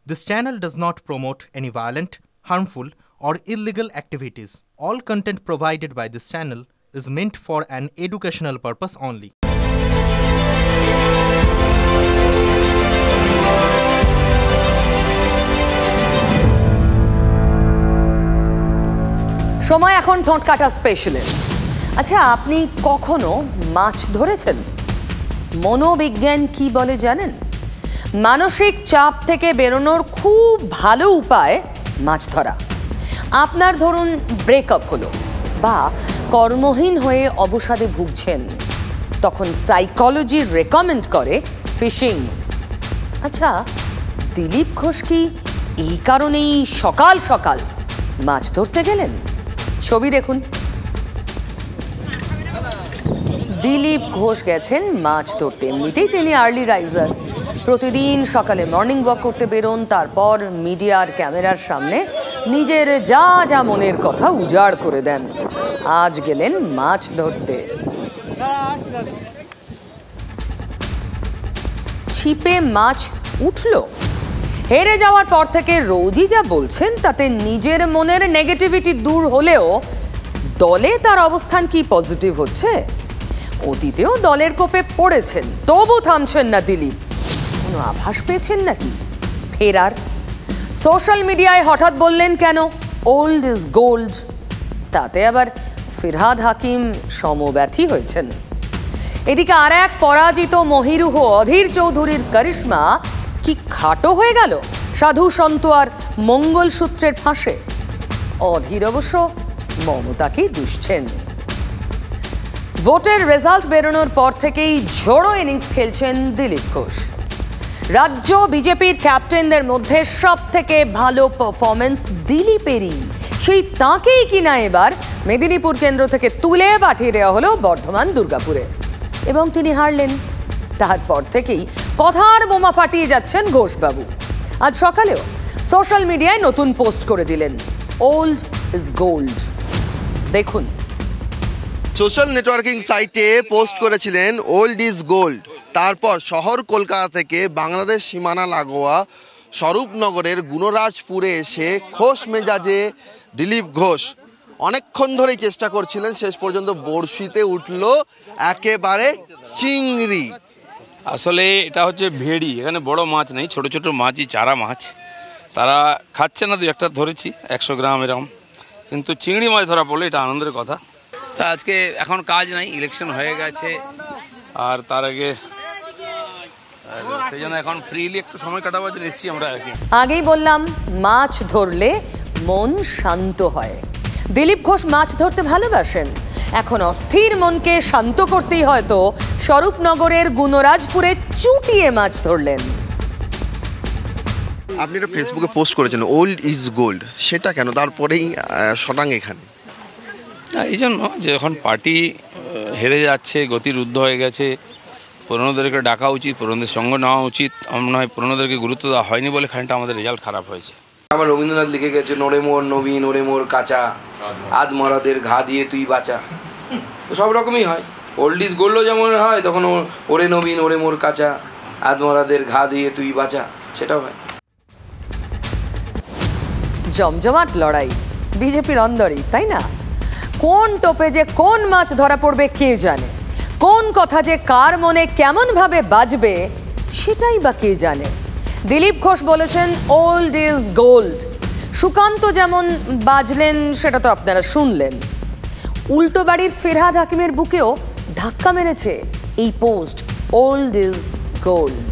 This channel does not promote any violent, harmful, or illegal activities. All content provided by this channel is meant for an educational purpose only. সময় এখন ঠোঁট কাটা স্পেশালের। আচ্ছা, আপনি কখনো মাছ ধরেছেন? মনোবিজ্ঞান কি বলে জানেন? মানসিক চাপ থেকে বেরোনোর খুব ভালো উপায় মাছ ধরা। আপনার ধরুন ব্রেকআপ হলো বা কর্মহীন হয়ে অবসাদে ভুগছেন, তখন সাইকোলজি রেকমেন্ড করে ফিশিং। আচ্ছা, দিলীপ ঘোষ কি এই কারণেই সকাল সকাল মাছ ধরতে গেলেন? ছবি দেখুন। দিলীপ ঘোষ গেছেন মাছ ধরতে। এমনিতেই তিনি আর্লি রাইজার, প্রতিদিন সকালে মর্নিং ওয়াক করতে বেরোন, তারপর মিডিয়ার ক্যামেরার সামনে নিজের যা যা মনের কথা উজাড় করে দেন। আজ গেলেন মাছ ধরতে। ছিপে মাছ উঠল। হেরে যাওয়ার পর থেকে রোজই যা বলছেন তাতে নিজের মনের নেগেটিভিটি দূর হলেও দলে তার অবস্থান কি পজিটিভ হচ্ছে? অতীতেও দলের কোপে পড়েছেন, তবু থামছেন না দিলীপ। কোনো আভাস পেয়েছেন নাকি ফেরার? সোশ্যাল মিডিয়ায় হঠাৎ বললেন কেন ওল্ড ইজ গোল্ড? তাতে আবার ফিরহাদ হাকিম সমব্যথী হয়েছেন। এদিকে আর এক পরাজিত মহিরুহ অধীর চৌধুরীর কারিশমা কি খাটো হয়ে গেল সাধু সন্ত আর মঙ্গলসূত্রের ফাঁসে? অধীর অবশ্য মমতাকেই দুষছেন। ভোটের রেজাল্ট বেরোনোর পর থেকেই ঝোড়ো ইনিংস খেলছেন দিলীপ ঘোষ। রাজ্য বিজেপির ক্যাপ্টেনদের মধ্যে সব থেকে ভালো পারফরমেন্স দিলীপেরই। সেই তাঁকেই কিনা এবার মেদিনীপুর কেন্দ্র থেকে তুলে পাঠিয়ে দেওয়া হলো বর্ধমান দুর্গাপুরে, এবং তিনি হারলেন। তারপর থেকেই কথার বোমা ফাটিয়ে যাচ্ছেন ঘোষবাবু। আজ সকালেও সোশ্যাল মিডিয়ায় নতুন পোস্ট করে দিলেন, ওল্ড ইজ গোল্ড। দেখুন। সোশ্যাল নেটওয়ার্কিং সাইটে পোস্ট করেছিলেন ওল্ড ইজ গোল্ড। তারপর শহর কলকাতা থেকে বাংলাদেশ সীমানা লাগোয়া স্বরূপনগরের গুণরাজপুরে এসে খোশ মেজাজে দিলীপ ঘোষ অনেকক্ষণ ধরেই চেষ্টা করছিলেন, শেষ পর্যন্ত বড়শিতে উঠল একেবারে চিংড়ি। আসলে এটা হচ্ছে ভেড়ি, এখানে বড় মাছ নেই, ছোট ছোট মাছই, চারা মাছ। তারা খাচ্ছে না, দু একটা ধরেছি 100 গ্রাম এরকম, কিন্তু চিংড়ি মাছ ধরা পড়লে এটা আনন্দের কথা। তা আজকে এখন কাজ নাই, ইলেকশন হয়ে গেছে, আর তার আগে সেই জন্য এখন ফ্রিলি একটু সময় কাটাবার জন্য এসেছি আমরা আর কি। আগেই বললাম মাছ ধরলে মন শান্ত হয়। দিলীপ ঘোষ মাছ ধরতে ভালোবাসেন। এখন অস্থির মনকে শান্ত করতেই হয়তো স্বরূপনগরের গুণরাজপুরে চুটিয়ে মাছ ধরলেন। আপনি একটা ফেসবুকে পোস্ট করেছেন ওল্ড ইজ গোল্ড, সেটা কেন? তারপরেই শটাং এখানে এই জন্য যে এখন পার্টি হেরে যাচ্ছে, গতিরুদ্ধ হয়ে গেছে, পুরনোদেরকে ডাকা উচিত, পুরনোদের সঙ্গ নেওয়া উচিত। আমার মনে হয় পুরনোদেরকে গুরুত্ব দেওয়া হয়নি বলে খানিকটা আমাদের রেজাল্ট খারাপ হয়েছে। আমার রবীন্দ্রনাথ লিখে গেছে, নড়ে মোর নবীন ওরে মোর কাঁচা, আধ মরাদের ঘা দিয়ে তুই বাঁচা। তো সব রকমই হয়, ওল্ড ইজ গোল্ডও যেমন হয়, তখন ওরে নবীন ওরে মোর কাঁচা, আধ মরাদের ঘা দিয়ে তুই বাঁচা, সেটাও হয়। জমজমাট লড়াই বিজেপির অন্দরই, তাই না? কোন টোপে যে কোন মাছ ধরা পড়বে কে জানে, কোন কথা যে কার মনে কেমন ভাবে বাজবে সেটাই বা কে জানে। দিলীপ ঘোষ বলেছেন ওল্ড ইজ গোল্ড। সুকান্ত যেমন বাজলেন সেটা তো আপনারা শুনলেন। উল্টো বাড়ির ফিরহাদ হাকিমের বুকেও ধাক্কা মেরেছে এই পোস্ট, ওল্ড ইজ গোল্ড।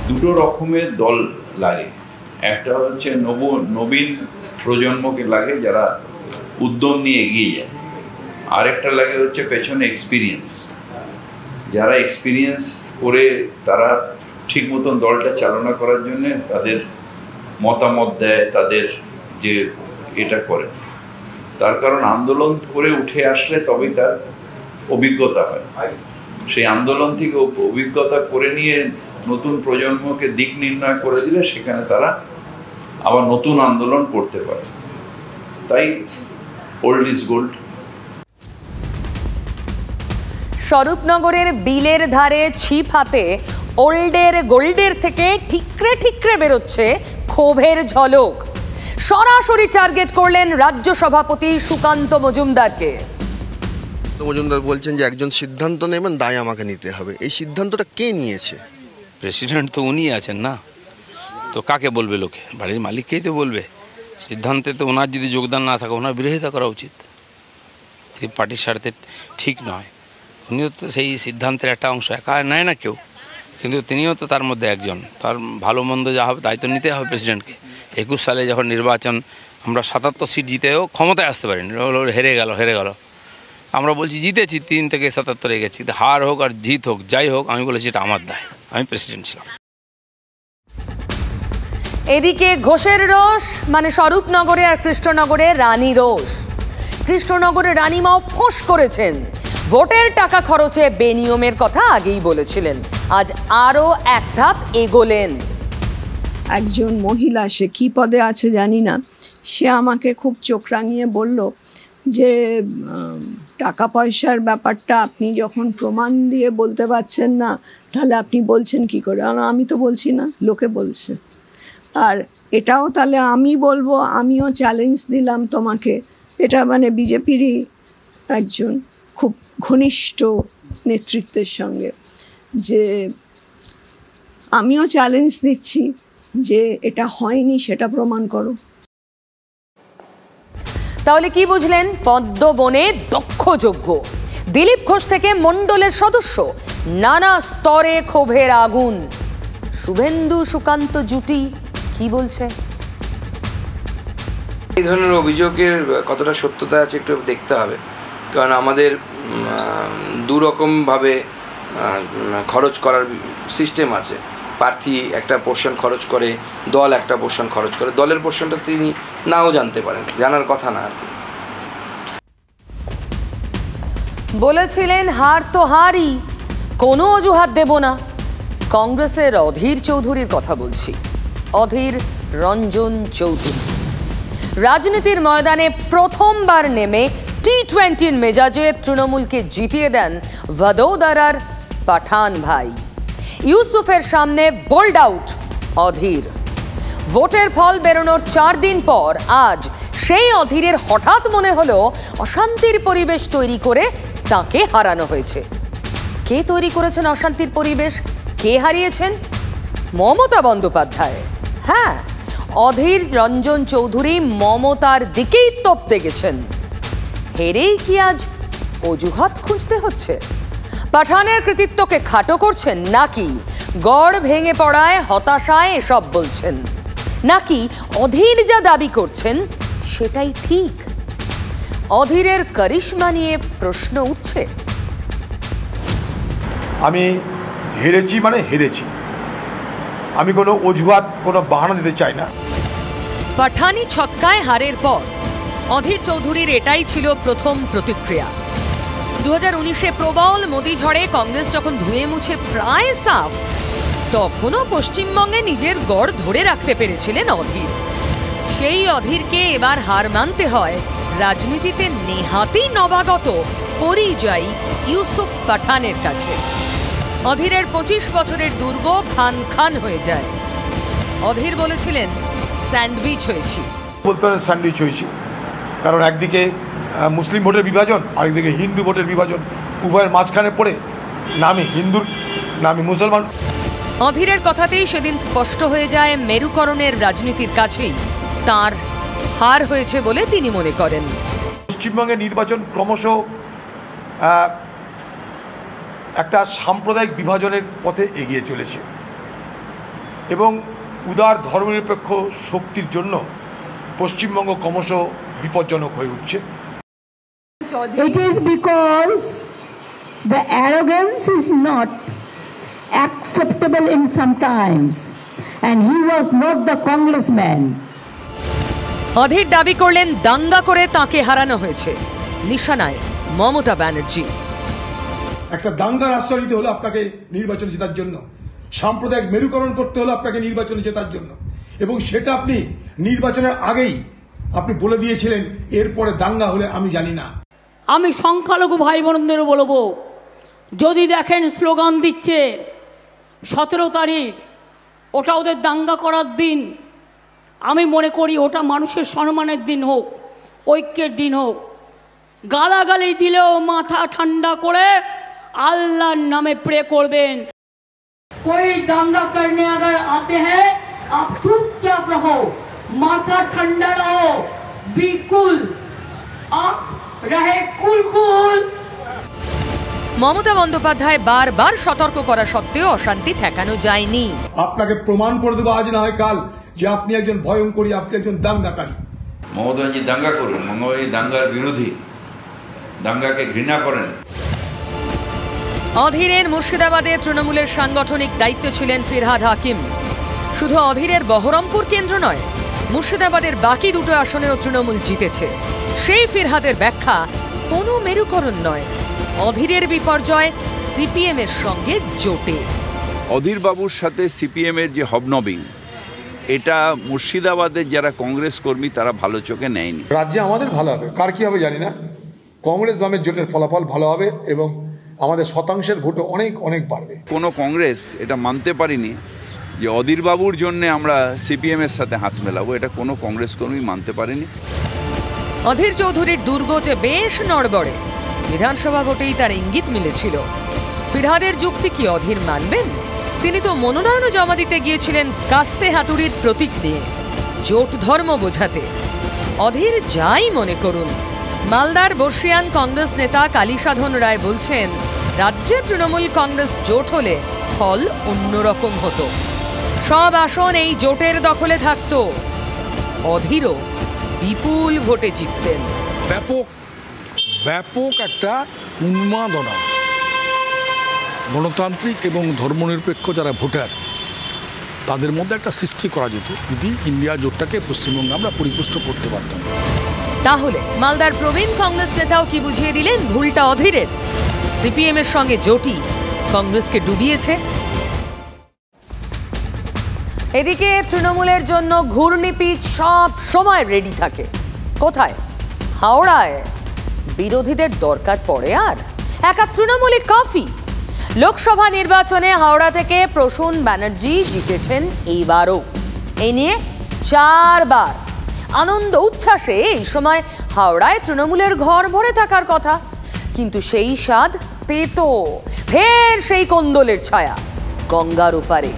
দুটো রকমের দল লাগে, একটা হচ্ছে নবীন প্রজন্মকে লাগে যারা উদ্যম নিয়ে এগিয়ে যায়, আর একটা লাগে হচ্ছে পেছনে এক্সপিরিয়েন্স, যারা এক্সপিরিয়েন্স করে তারা ঠিক মতন দলটা চালনা করার জন্য তাদের মতামত দেয়, তাদের যে এটা করে। তার কারণ আন্দোলন করে উঠে আসলে তবেই তার অভিজ্ঞতা হয়। সেই আন্দোলন থেকে অভিজ্ঞতা করে নিয়ে নতুন প্রজন্মকে দিক নির্ণয় করে দিলে সেখানে তারা আবার নতুন আন্দোলন করতে পারে। তাই ওল্ড ইজ গোল্ড। স্বরূপনগরের বিলের ধারে ছিপ হাতে ওল্ডের গোল্ডের থেকে ঠিকরে ঠিকরে বেরোচ্ছে ক্ষোভের ঝলক। সরাসরি টার্গেট করলেন রাজ্য সভাপতি সুকান্ত মজুমদারকে। মজুমদার বলছেন যে একজন সিদ্ধান্ত নেবেন, দায় আমাকে নিতে হবে। এই সিদ্ধান্তটা কে নিয়েছে? প্রেসিডেন্ট তো উনি আছেন না, তো কাকে বলবে লোকে? বাড়ির মালিককেই তো বলবে। সিদ্ধান্তে তো ওনার যদি যোগদান না থাকে ওনার বিরোধিতা করা উচিত, পার্টির স্বার্থে ঠিক নয়। উনিও তো সেই সিদ্ধান্তের একটা অংশ, একা নেয় না কেউ, কিন্তু তিনিও তো তার মধ্যে একজন। তার ভালো মন্দ যা হবে দায়িত্ব নিতে হবে প্রেসিডেন্টকে। 21 সালে যখন নির্বাচন আমরা 77 সিট জিতেও ক্ষমতায় আসতে পারিনি, হেরে গেল। আমরা বলছি জিতেছি, 3 থেকে 77 গেছি। হার হোক আর জিত হোক, যাই হোক, আমি বলেছি এটা আমার দায়, আমি প্রেসিডেন্ট ছিলাম। এদিকে ঘোষের রোষ মানে স্বরূপনগরে আর কৃষ্ণনগরে রানী রোষ। কৃষ্ণনগরে রানীমাও ফোঁস করেছেন, ভোটের টাকা খরচে বেনিয়মের কথা আগেই বলেছিলেন, আজ আরও এক ধাপ এগোলেন। একজন মহিলা, সে কি পদে আছে জানি না, সে আমাকে খুব চোখ রাঙিয়ে বলল যে টাকা পয়সার ব্যাপারটা আপনি যখন প্রমাণ দিয়ে বলতে পারছেন না, তাহলে আপনি বলছেন কি করে? আমি তো বলছি না, লোকে বলছে। আর এটাও তাহলে আমি বলবো, আমিও চ্যালেঞ্জ দিলাম তোমাকে। এটা মানে বিজেপিরই একজন খুব ঘনিষ্ঠ নেতৃত্বের সঙ্গে, যে আমিও চ্যালেঞ্জ দিচ্ছি যে এটা হয়নি, সেটা প্রমাণ করো। তাহলে কি বুঝলেন? পদ্মবনে দক্ষযোগ্য দিলীপ ঘোষ থেকে মণ্ডলের সদস্য, নানা স্তরে ক্ষোভের আগুন। শুভেন্দু সুকান্ত জুটি কি বলছে? এই ধরনের অভিযোগের কতটা সত্যতা আছে একটু দেখতে হবে, কারণ আমাদের দুরকমভাবে খরচ করার সিস্টেম আছে। প্রার্থী একটা পোর্শন খরচ করে, দল একটা পোর্শন খরচ করে। দলের পোর্শনটা তিনি নাও জানতে পারেন, জানার কথা না আর কি। বলেছিলেন হার তো হারই, কোনো অজুহাত দেব না। কংগ্রেসের অধীর চৌধুরীর কথা বলছি, অধীর রঞ্জন চৌধুরী। রাজনীতির ময়দানে প্রথমবার নেমে টি-20 মেজাজে তৃণমূলকে জিতিয়ে দেন ভাদোদরার পাঠান ভাই। ইউসুফের সামনে বোল্ড আউট অধীর। ভোটের ফল বেরোনোর 4 দিন পর আজ সেই অধীরের হঠাৎ মনে হলো অশান্তির পরিবেশ তৈরি করে তাকে হারানো হয়েছে। কে তৈরি করেছেন অশান্তির পরিবেশ? কে হারিয়েছেন? মমতা বন্দ্যোপাধ্যায়। হ্যাঁ, অধীর রঞ্জন চৌধুরী মমতার দিকেই তোপতে গেছেন। হেরেই কি আজ অজুহাত খুঁজতে হচ্ছে? পাঠানের কৃতিত্বকে খাটো করছেন, নাকি গড় ভেঙে পড়ায় হতাশায় এসব বলছেন, নাকি অধীর যা দাবি করছেন সেটাই ঠিক? অধীরের কারিশমা নিয়ে প্রশ্ন উঠছে। আমি হেরেছি মানে হেরেছি, আমি কোনো অজুহাত, কোনো বাহানা দিতে চাই না। পাঠানি ছক্কায় হারের পর অধীর চৌধুরীর এটাই ছিল প্রথম প্রতিক্রিয়া। 2019-এ প্রবল মোদি ঝড়ে কংগ্রেস যখন ধুয়ে মুছে প্রায় সাফ, তখনও পশ্চিমবঙ্গে নিজের গড় ধরে রাখতে পেরেছিলেন অধীর। সেই অধীরকে এবার হার মানতে হয় রাজনীতিতে নেহাতি নবাগত পরিযায়ী ইউসুফ পাঠানের কাছে। অধীরের 25 বছরের দুর্গ খান খান হয়ে যায়। অধীর বলেছিলেন স্যান্ডউইচ হয়েছি। বলতে পারেন স্যান্ডউইচ হয়েছি, কারণ একদিকে মুসলিম ভোটের বিভাজন, আরেকদিকে হিন্দু ভোটের বিভাজন, উভয়ের মাঝখানে পড়ে না আমি হিন্দুর না আমি মুসলমান। অধীরের কথাতেই সেদিন স্পষ্ট হয়ে যায় মেরুকরণের রাজনীতির কাছেই তার হার হয়েছে বলে তিনি মনে করেন। পশ্চিমবঙ্গের নির্বাচন ক্রমশ একটা সাম্প্রদায়িক বিভাজনের পথে এগিয়ে চলেছে এবং উদার ধর্মনিরপেক্ষ শক্তির জন্য পশ্চিমবঙ্গ ক্রমশ বিপজ্জনক হয়ে উঠছে। It is because the arrogance is not acceptable in some times, and he was not the congressman. অধীর দাবি করলেন দাঙ্গা করে তাকে হারানো হয়েছে, নিশানায় মমতা ব্যানার্জি। একটা দাঙ্গার আশ্রয় নিতে হলো আপনাকে নির্বাচনে জেতার জন্য, সাম্প্রদায়িক মেরুকরণ করতে হলো আপনাকে নির্বাচনে জেতার জন্য, এবং সেটা আপনি নির্বাচনের আগেই আপনি বলে দিয়েছিলেন এরপরে দাঙ্গা হলে আমি জানি না। আমি সংখ্যালঘু ভাই বোনদেরও বলবো, যদি দেখেন স্লোগান দিচ্ছে 17 তারিখ ওটা ওদের দাঙ্গা করার দিন। আমি মনে করি ওটা মানুষের সম্মানের দিন হোক, ঐক্যের দিন হোক। গালাগালি দিলেও মাথা ঠান্ডা করে আল্লাহর নামে প্রে করবেন। कोई दंगा करने अगर आते हैं आप चुपचाप रहो, माथा ठंडा रहो, बी कूल, आप रहे कुल। মমতা বন্দ্যোপাধ্যায় বারবার সতর্ক করা সত্ত্বেও অশান্তি ঠেকানো যায়নি। আপনাকে প্রমাণ করে দেবো আজ না হয় কাল যে আপনি একজন ভয়ঙ্করী, আপনি একজন দাঙ্গাকারী। মমতা ব্যানার্জি দাঙ্গা করুন, মমতা ব্যানার্জি দাঙ্গার বিরোধী, দাঙ্গাকে ঘৃণা করেন। অধীরের মুর্শিদাবাদে তৃণমূলের সাংগঠনিক দায়িত্বে ছিলেন ফিরহাদ হাকিম। শুধু অধীরের বহরমপুর কেন্দ্র নয়, মুর্শিদাবাদের বাকি দুটো আসনেও তৃণমূল জিতেছে। সেই ফিরহাদের ব্যাখ্যা কোনো মেরুকরণ নয়, অধীরের বিপর্যয় সিপিএম এর সঙ্গে জোটে। অধীর বাবুর সাথে সিপিএম এর যে হবনবিং, এটা মুর্শিদাবাদের যারা কংগ্রেস কর্মী তারা ভালো চোখে নেয়নি। রাজ্যে আমাদের ভালো হবে, কার কি হবে জানি না। কংগ্রেস বামের জোটের ফলাফল ভালো হবে এবং আমাদের শতাংশের ভোটও অনেক অনেক বাড়বে। কোনো কংগ্রেস এটা মানতে পারিনি যে অধীর বাবুর জন্য আমরা সিপিএম এর সাথে হাত মেলাবো, এটা কোনো কংগ্রেস কর্মী মানতে পারেনি। অধীর চৌধুরীর দুর্গ যে বেশ নড়বড়ে, বিধানসভা ভোটেই তার ইঙ্গিত মিলেছিল। ফিরহাদের যুক্তি কি অধীর মানবেন? তিনি তো মনোনয়নও জমা দিতে গিয়েছিলেন কাস্তে হাতুড়ির প্রতীক নিয়ে, জোট ধর্ম বোঝাতে। অধীর যাই মনে করুন, মালদার বর্ষিয়ান কংগ্রেস নেতা কালীসাধন রায় বলছেন, রাজ্যে তৃণমূল কংগ্রেস জোট হলে ফল অন্যরকম হতো, সব আসন এই জোটের দখলে থাকতো, অধীরও বিপুল ভোটে জিততেন। ব্যাপক একটা উন্মাদনা, গণতান্ত্রিক এবং ধর্মনিরপেক্ষ যারা ভোটার তাদের মধ্যে একটা সৃষ্টি করা যেত যদি ইন্ডিয়া জোটটাকে পশ্চিমবঙ্গে আমরা পরিপুষ্ট করতে পারতাম। তাহলে মালদার প্রবীণ কংগ্রেস নেতাও কি বুঝিয়ে দিলেন ভুলটা অধীরের? সিপিএম এর সঙ্গে জোটই কংগ্রেসকে ডুবিয়েছে। এদিকে তৃণমূলের জন্য ঘূর্ণিপিচ সব সময় রেডি থাকে। কোথায়? হাওড়ায়। বিরোধীদের দরকার পড়ে আর একা তৃণমূলে কাফি। লোকসভা নির্বাচনে হাওড়া থেকে প্রসূন ব্যানার্জি জিতেছেন এইবারও। এই নিয়ে 4 বার আনন্দ উচ্ছ্বাসে এই সময় হাওড়ায় তৃণমূলের ঘর ভরে থাকার কথা, কিন্তু সেই স্বাদ তেতো। ফের সেই কোন্দলের ছায়া গঙ্গার ওপারে।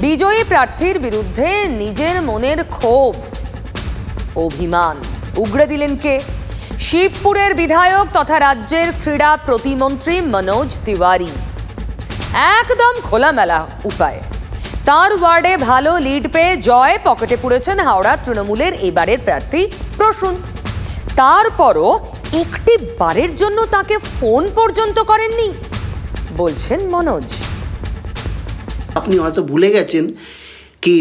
বিজয়ী প্রার্থীর বিরুদ্ধে নিজের মনের ক্ষোভ, অভিমান উগড়ে দিলেন কে? শিবপুরের বিধায়ক তথা রাজ্যের ক্রীড়া প্রতিমন্ত্রী মনোজ তিওয়ারি। একদম খোলামেলা উপায়ে তার ওয়ার্ডে ভালো লিড পেয়ে জয় পকেটে পুড়েছেন হাওড়া তৃণমূলের এবারের প্রার্থী প্রসূন। তারপরও একটি বারের জন্য তাকে ফোন পর্যন্ত করেননি বলছেন মনোজ। আপনি হয়তো ভুলে গেছেন কি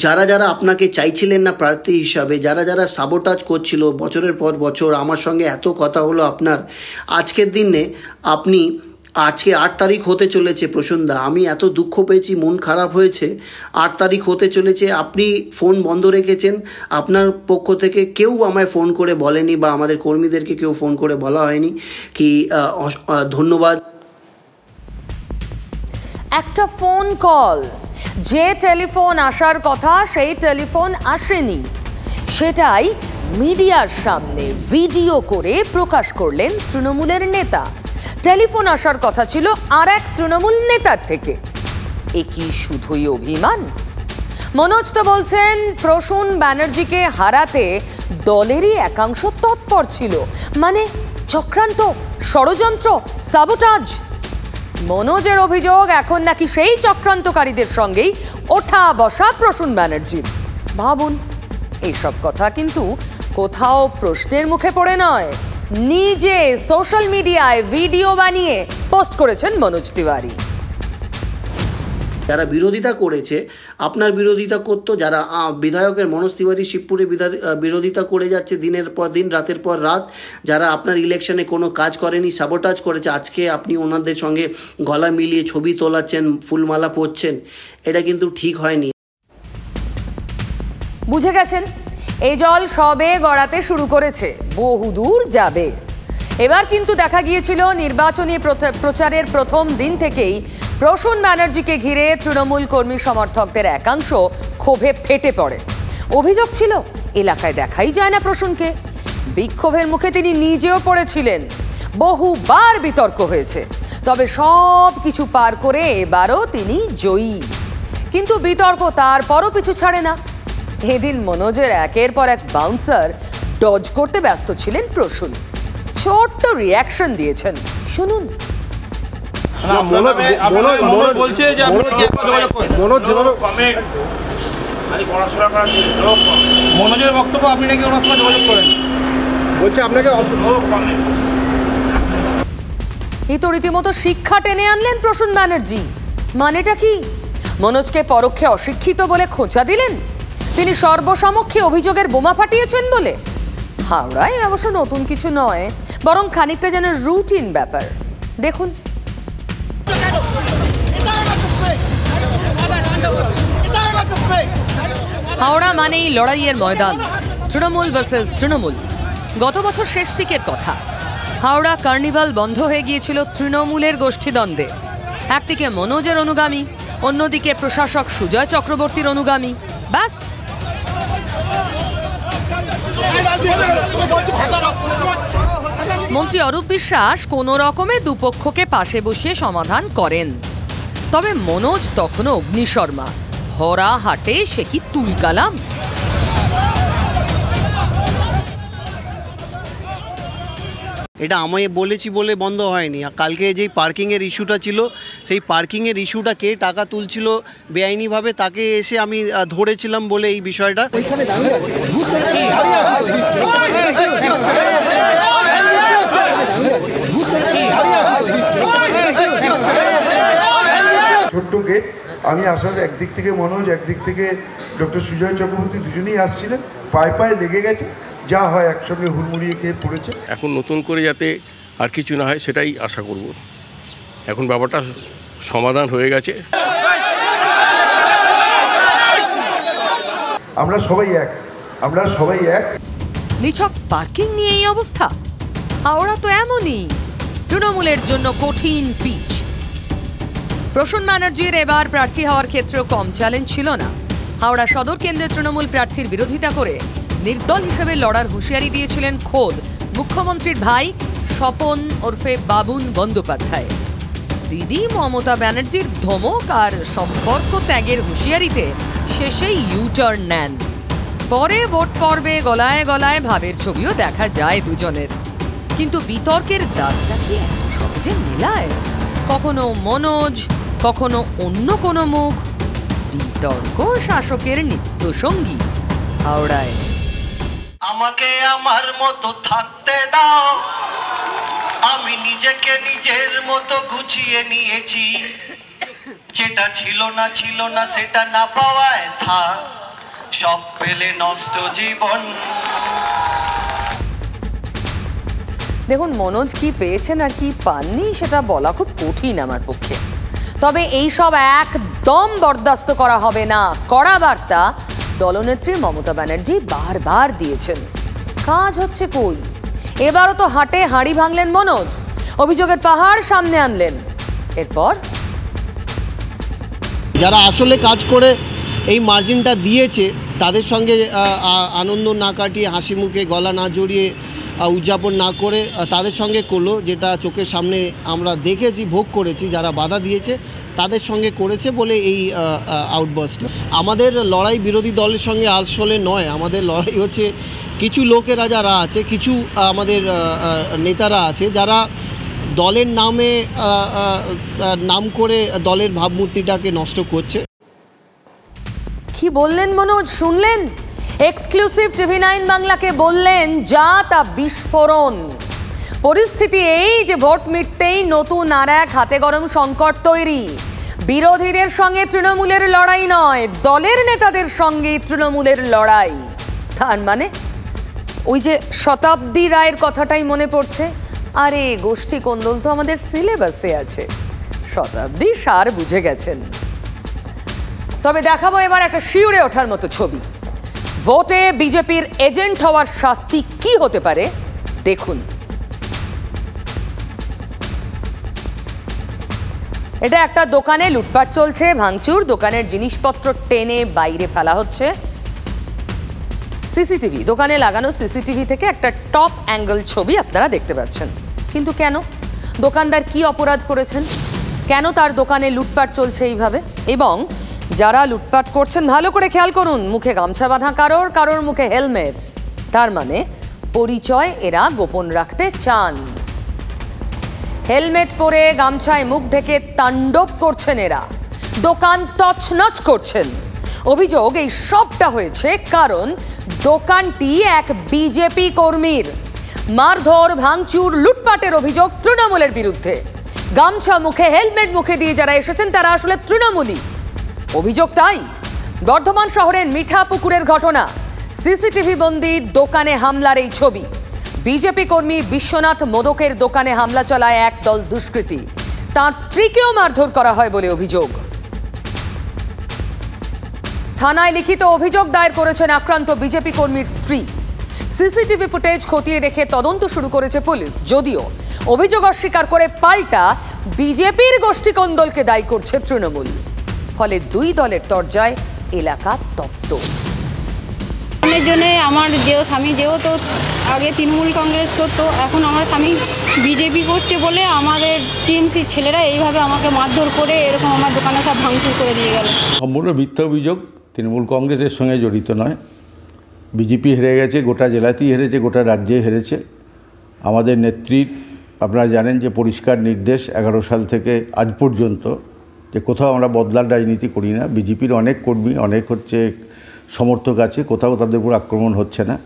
যারা যারা আপনাকে চাইছিলেন না প্রার্থী হিসাবে, যারা যারা সাবোটাজ করছিল বছরের পর বছর, আমার সঙ্গে এত কথা হলো আপনার, আজকের দিনে আপনি আজকে 8 তারিখ হতে চলেছে প্রসূনদা, আমি এত দুঃখ পেয়েছি, মন খারাপ হয়েছে। 8 তারিখ হতে চলেছে, আপনি ফোন বন্ধ রেখেছেন। আপনার পক্ষ থেকে কেউ আমায় ফোন করে বলেনি বা আমাদের কর্মীদেরকে কেউ ফোন করে বলা হয়নি কি ধন্যবাদ। একটা ফোন কল, যে টেলিফোন আসার কথা সেই টেলিফোন আসেনি, সেটাই মিডিয়ার সামনে ভিডিও করে প্রকাশ করলেন তৃণমূলের নেতা। টেলিফোন আসার কথা ছিল আর এক তৃণমূল নেতার থেকে। এ কি শুধুই অভিমান? মনোজ তো বলছেন প্রসূন ব্যানার্জিকে হারাতে দলেরই একাংশ তৎপর ছিল, মানে চক্রান্ত, ষড়যন্ত্র, সাবোটাজ। মনোজের অভিযোগ এখন নাকি সেই চক্রান্তকারীদের সঙ্গেই ওঠা বসা প্রসূন ব্যানার্জির। ভাবুন, এইসব কথা কিন্তু কোথাও প্রশ্নের মুখে পড়ে নয়, নিজে সোশ্যাল মিডিয়ায় ভিডিও বানিয়ে পোস্ট করেছেন মনোজ তিওয়ারি। যারা বিরোধিতা করেছে, আপনার বিরোধিতা করতো, যারা বিধায়কের মনোজ তিওয়ারি শিবপুরে বিরোধিতা করে যাচ্ছে দিনের পর দিন, রাতের পর রাত, যারা আপনার ইলেকশনে কোনো কাজ করেনি, সাবোটাজ করেছে, আজকে আপনি ওনাদের সঙ্গে গলা মিলিয়ে ছবি তোলাচ্ছেন, ফুলমালা পরছেন, এটা কিন্তু ঠিক হয়নি। বুঝে গেছেন, এই জল সবে গড়াতে শুরু করেছে, বহুদূর যাবে। এবার কিন্তু দেখা গিয়েছিল নির্বাচনী প্রচারের প্রথম দিন থেকেই প্রসূন ব্যানার্জিকে ঘিরে তৃণমূল কর্মী সমর্থকদের একাংশ ক্ষোভে ফেটে পড়ে। অভিযোগ ছিল এলাকায় দেখাই যায় না প্রসূনকে। বিক্ষোভের মুখে তিনি নিজেও পড়েছিলেন। বহুবার বিতর্ক হয়েছে, তবে সব কিছু পার করে এবারও তিনি জয়ী। কিন্তু বিতর্ক তারপরও পিছু ছাড়ে না। এদিন মনোজের একের পর এক বাউন্সার ডজ করতে ব্যস্ত ছিলেন প্রসূন। ছোট্ট রিয়াকশন দিয়েছেন, শুনুন। মনোজের বক্তব্য আপনি নাকি ওনার সঙ্গে যোগাযোগ করেন, বলছে আপনাকে এই তো রীতিমতো শিক্ষা টেনে আনলেন প্রসূন ব্যানার্জি। মানেটা কি? মনোজকে পরোক্ষে অশিক্ষিত বলে খোঁচা দিলেন? তিনি সর্বসমক্ষে অভিযোগের বোমা ফাটিয়েছেন বলে? হাওড়ায় অবশ্য নতুন কিছু নয়, বরং খানিকটা যেন রুটিন ব্যাপার। দেখুন। হাওড়া মানেই লড়াইয়ের ময়দান, তৃণমূল ভার্সেস তৃণমূল। গত বছর শেষ দিকের কথা। হাওড়া কার্নিভাল বন্ধ হয়ে গিয়েছিল তৃণমূলের গোষ্ঠীদ্বন্দ্বে। একদিকে মনোজের অনুগামী, অন্যদিকে প্রশাসক সুজয় চক্রবর্তীর অনুগামী। ব্যাস, মন্ত্রী অরূপ বিশ্বাস কোনো রকমে দুপক্ষকে পাশে বসিয়ে সমাধান করেন। তবে মনোজ তখনও অগ্নিশর্মা। হরা হাটে সে কি তুলকালাম। এটা আমি বলেছি বলে বন্ধ হয়নি। কালকে যেই পার্কিংয়ের ইস্যুটা ছিল, সেই পার্কিংয়ের ইস্যুটা কে টাকা তুলছিল বেআইনিভাবে তাকে এসে আমি ধরেছিলাম বলে এই বিষয়টা। ছোট্ট গেট, আমি আসার একদিক থেকে মনোজ, একদিক থেকে ডক্টর সুজয় চক্রবর্তী, দুজনেই আসছিলেন। পায়ে পায়ে লেগে গেছে, যা হয় একসঙ্গে হুড়মুড়িয়ে খেয়ে পড়েছে। এখন নতুন করে যাতে আর কিছু না হয় সেটাই আশা করব। এখন ব্যাপারটা সমাধান হয়ে গেছে। আমরা সবাই এক, আমরা সবাই এক। নিছক পার্কিং নিয়ে এই অবস্থা? হাওড়া তো এমনই, তৃণমূলের জন্য কঠিন পিচ। প্রসূন ব্যানার্জির এবার প্রার্থী হওয়ার ক্ষেত্রেও কম চ্যালেঞ্জ ছিল না। হাওড়া সদর কেন্দ্রে তৃণমূল প্রার্থীর বিরোধিতা করে নির্দল হিসেবে লড়ার হুঁশিয়ারি দিয়েছিলেন খোদ মুখ্যমন্ত্রীর ভাই স্বপন ওরফে বাবুন বন্দ্যোপাধ্যায়। দিদি মমতা ব্যানার্জির ধমক আর সম্পর্ক ত্যাগের হুঁশিয়ারিতে শেষে ইউটার্ন নেন। পরে ভোট পর্বে গলায় গলায় ভাবের ছবিও দেখা যায় দুজনের। কিন্তু বিতর্কের দাগটা কি সহজে মেলায়? কখনো মনোজ, কখনো অন্য কোনো মুখ। বিতর্ক শাসকের নিত্যসঙ্গী হাওড়ায়। আমাকে আমার মতো থাকতে দাও, আমি নিজেকে নিজের মতো গুছিয়ে নিয়েছি। যেটা ছিল না সেটা না পাওয়ায় থাক, সব পেলে নষ্ট জীবন। দেখুন, মনোজ কি পেয়েছেন আর কি পাননি সেটা বলা খুব কঠিন আমার পক্ষে। তবে এই সব একদম বরদাস্ত করা হবে না, কড়া বার্তা দলনেত্রী মমতা ব্যানার্জি বারবার দিয়েছেন। কাজ হচ্ছে কই? এবারও তো হাটে হাঁড়ি ভাঙলেন মনোজ, অভিযোগের পাহাড় সামনে আনলেন। এরপর যারা আসলে কাজ করে এই মার্জিনটা দিয়েছে তাদের সঙ্গে আনন্দ না কাটিয়ে, হাসি মুখে গলা না জড়িয়ে, উদযাপন না করে তাদের সঙ্গে করলো, যেটা চোখের সামনে আমরা দেখেছি, ভোগ করেছি। যারা বাধা দিয়েছে তাদের সঙ্গে করেছে বলে এই আউটবাস্ট। আমাদের লড়াই বিরোধী দলের সঙ্গে আসলে নয়, আমাদের লড়াই হচ্ছে কিছু লোকেরা যারা আছে, কিছু আমাদের নেতারা আছে যারা দলের নাম করে দলের ভাবমূর্তিটাকে নষ্ট করছে। কি বললেন মনোজ, শুনলেন? এক্সক্লুসিভ TV9 বাংলাকে বললেন যা তা বিস্ফোরণ। পরিস্থিতি এই যে ভোট মিটতেই নতুন আর এক হাতে গরম সংকট তৈরি। বিরোধীদের সঙ্গে তৃণমূলের লড়াই নয়, দলের নেতাদের সঙ্গে তৃণমূলের লড়াই। তার মানে ওই যে শতাব্দী রায়ের কথাটাই মনে পড়ছে। আরে গোষ্ঠী কোন্দল তো আমাদের সিলেবাসে আছে, শতাব্দী সার বুঝে গেছেন। তবে দেখাবো এবার একটা শিউরে ওঠার মতো ছবি। ভোটে বিজেপির এজেন্ট হওয়ার শাস্তি কি হতে পারে দেখুন। এটা একটা দোকানে লুটপাট চলছে, ভাঙচুর, দোকানের জিনিসপত্র টেনে বাইরে ফেলা হচ্ছে। সিসিটিভি, দোকানে লাগানো সিসিটিভি থেকে একটা টপ অ্যাঙ্গেল ছবি আপনারা দেখতে পাচ্ছেন। কিন্তু কেন? দোকানদার কি অপরাধ করেছেন? কেন তার দোকানে লুটপাট চলছে এইভাবে? এবং যারা লুটপাট করছেন ভালো করে খেয়াল করুন, মুখে গামছা বাঁধা কারোর, কারোর মুখে হেলমেট। তার মানে পরিচয় এরা গোপন রাখতে চান। হেলমেট পরে গামছায় মুখ ঢেকে তাণ্ডব করছেন এরা, দোকান তছনছ করছেন। অভিযোগ এই সবটা হয়েছে কারণ দোকানটি এক বিজেপি কর্মীর। মারধর, ভাঙচুর, লুটপাটের অভিযোগ তৃণমূলের বিরুদ্ধে। গামছা মুখে, হেলমেট মুখে দিয়ে যারা এসেছেন তারা আসলে তৃণমূলী। অভিযোগ তাই। বর্ধমান শহরের মিঠাপুকুরের ঘটনা, সিসিটিভি বন্দি দোকানে হামলার এই ছবি। বিজেপি কর্মী বিশ্বনাথ মোদকের দোকানে হামলা চালায় একদল দুষ্কৃতী। তার স্ত্রীকেও মারধর করা হয় বলে অভিযোগ। থানায় লিখিত অভিযোগ দায়ের করেছেন আক্রান্ত বিজেপি কর্মীর স্ত্রী। সিসিটিভি ফুটেজ খতিয়ে দেখে তদন্ত শুরু করেছে পুলিশ, যদিও অভিযোগ অস্বীকার করে পাল্টা বিজেপির গোষ্ঠীকন্দলকে দায়ী করছে তৃণমূল। ফলে দুই দলের তরজায় এলাকা তপ্ত। এর জন্য আমার স্বামী যেহেতু আগে তৃণমূল কংগ্রেস করতো, এখন আমার স্বামী বিজেপি করছে বলে আমাদের টিএমসির ছেলেরা এইভাবে আমাকে মারধর করে এরকম আমার দোকানে সব ভাঙচুর করে দিয়ে গেল। সম্পূর্ণ মিথ্যা অভিযোগ। তৃণমূল কংগ্রেসের সঙ্গে জড়িত নয়। বিজেপি হেরে গেছে, গোটা জেলাতেই হেরেছে, গোটা রাজ্যে হেরেছে। আমাদের নেত্রীর আপনারা জানেন যে পরিষ্কার নির্দেশ 11 সাল থেকে আজ পর্যন্ত যে কোথাও আমরা বদলার রাজনীতি করি না। বিজেপির অনেক কর্মী, অনেক সমর্থক আছে, কোথাও তাদের উপর আক্রমণ হচ্ছে না।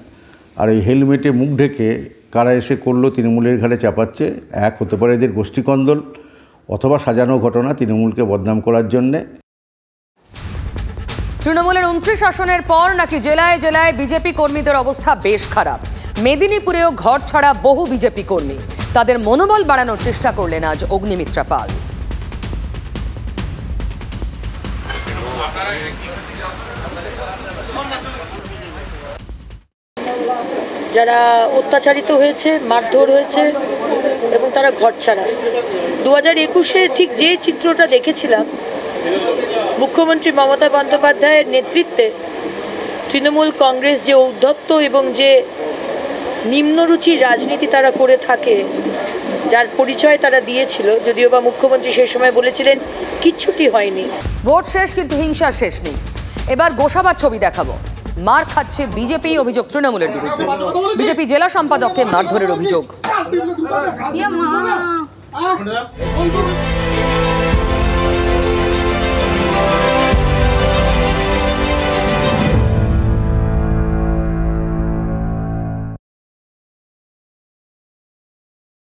আর এই হেলমেটে মুখ ঢেকে কারা এসে করলো তৃণমূলের ঘাড়ে চাপাচ্ছে। এক হতে পারে এদের গোষ্ঠীকন্দল, অথবা সাজানো ঘটনা তৃণমূলকে বদনাম করার জন্যে। তৃণমূলের 29 আসনের পর নাকি জেলায় জেলায় বিজেপি কর্মীদের অবস্থা বেশ খারাপ। মেদিনীপুরেও ঘর ছাড়া বহু বিজেপি কর্মী। তাদের মনোবল বাড়ানোর চেষ্টা করলেন আজ অগ্নিমিত্রা পাল। যারা অত্যাচারিত হয়েছে, মারধর হয়েছে এবং তারা ঘর ছাড়া। 2021-এ ঠিক যে চিত্রটা দেখেছিলাম, মুখ্যমন্ত্রী মমতা বন্দ্যোপাধ্যায়ের নেতৃত্বে তৃণমূল কংগ্রেস যে ঔদ্ধত্য এবং যে নিম্নরুচির রাজনীতি তারা করে থাকে, যার পরিচয় তারা দিয়েছিল, যদিও বা মুখ্যমন্ত্রী সেই সময় বলেছিলেন কিচ্ছুটি হয়নি। ভোট শেষ কিন্তু হিংসার শেষ নেই। এবার গোসাবার ছবি দেখাবো। মার খাচ্ছে বিজেপি, অভিযোগ তৃণমূলের বিরুদ্ধে। বিজেপি জেলা সম্পাদককে মারধরের অভিযোগ।